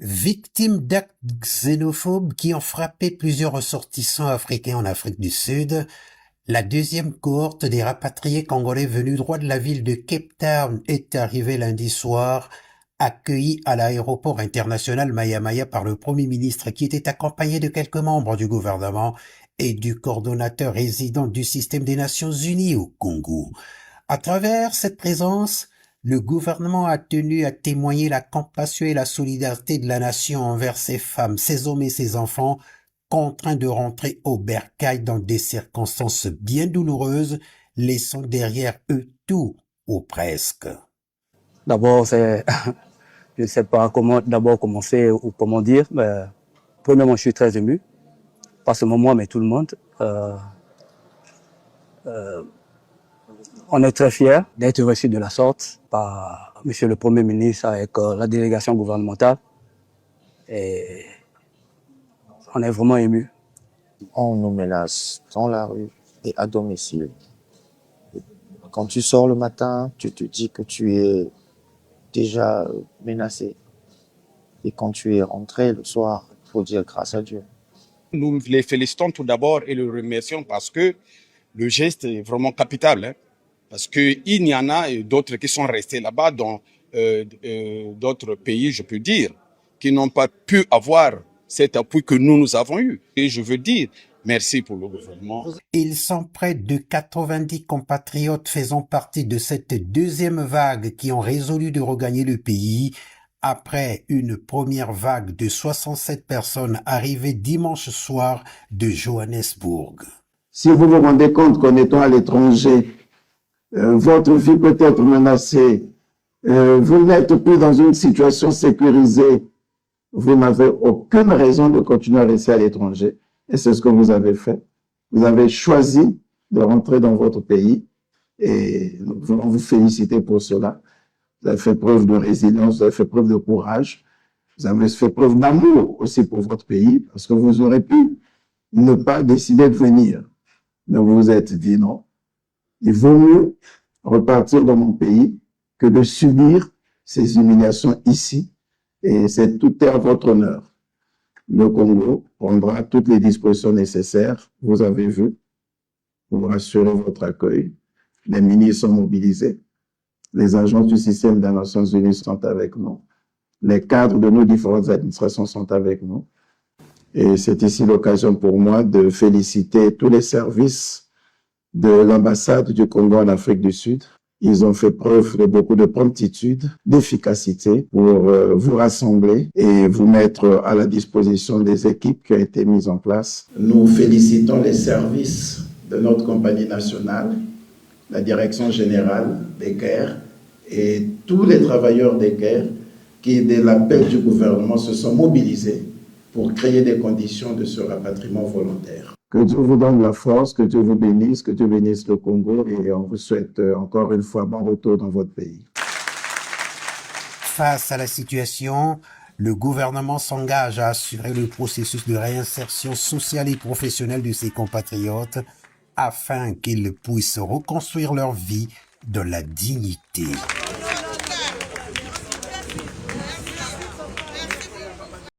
Victime d'actes xénophobes qui ont frappé plusieurs ressortissants africains en Afrique du Sud, la deuxième cohorte des rapatriés congolais venus droit de la ville de Cape Town est arrivée lundi soir, accueillis à l'aéroport international Maya-Maya par le Premier ministre qui était accompagné de quelques membres du gouvernement et du coordonnateur résident du système des Nations Unies au Congo. À travers cette présence, le gouvernement a tenu à témoigner la compassion et la solidarité de la nation envers ces femmes, ces hommes et ces enfants contraints de rentrer au bercail dans des circonstances bien douloureuses, laissant derrière eux tout ou presque. D'abord, je ne sais pas comment d'abord commencer ou comment dire, mais premièrement, je suis très ému, pas seulement moi, mais tout le monde. On est très fiers d'être reçus de la sorte par Monsieur le Premier ministre avec la délégation gouvernementale. Et on est vraiment émus. On nous menace dans la rue et à domicile. Quand tu sors le matin, tu te dis que tu es déjà menacé. Et quand tu es rentré le soir, il faut dire grâce à Dieu. Nous les félicitons tout d'abord et les remercions parce que le geste est vraiment capital. Hein, parce qu'il y en a d'autres qui sont restés là-bas dans d'autres pays, je peux dire, qui n'ont pas pu avoir cet appui que nous avons eu. Et je veux dire merci pour le gouvernement. Ils sont près de 90 compatriotes faisant partie de cette deuxième vague qui ont résolu de regagner le pays après une première vague de 67 personnes arrivées dimanche soir de Johannesburg. Si vous vous rendez compte qu'en étant à l'étranger, votre vie peut être menacée, vous n'êtes plus dans une situation sécurisée, vous n'avez aucune raison de continuer à rester à l'étranger. Et c'est ce que vous avez fait. Vous avez choisi de rentrer dans votre pays et nous voulons vous féliciter pour cela. Vous avez fait preuve de résilience, vous avez fait preuve de courage, vous avez fait preuve d'amour aussi pour votre pays parce que vous aurez pu ne pas décider de venir. Mais vous vous êtes dit non, il vaut mieux repartir dans mon pays que de subir ces humiliations ici et c'est tout est à votre honneur. Le Congo prendra toutes les dispositions nécessaires, vous avez vu, pour assurer votre accueil. Les ministres sont mobilisés. Les agences du système des Nations Unies sont avec nous. Les cadres de nos différentes administrations sont avec nous. Et c'est ici l'occasion pour moi de féliciter tous les services de l'ambassade du Congo en Afrique du Sud. Ils ont fait preuve de beaucoup de promptitude, d'efficacité pour vous rassembler et vous mettre à la disposition des équipes qui ont été mises en place. Nous félicitons les services de notre compagnie nationale, la Direction générale des guerres et tous les travailleurs des guerres qui, dès l'appel du gouvernement, se sont mobilisés pour créer des conditions de ce rapatriement volontaire. Que Dieu vous donne la force, que Dieu vous bénisse, que Dieu bénisse le Congo et on vous souhaite encore une fois bon retour dans votre pays. Face à la situation, le gouvernement s'engage à assurer le processus de réinsertion sociale et professionnelle de ses compatriotes afin qu'ils puissent reconstruire leur vie dans la dignité.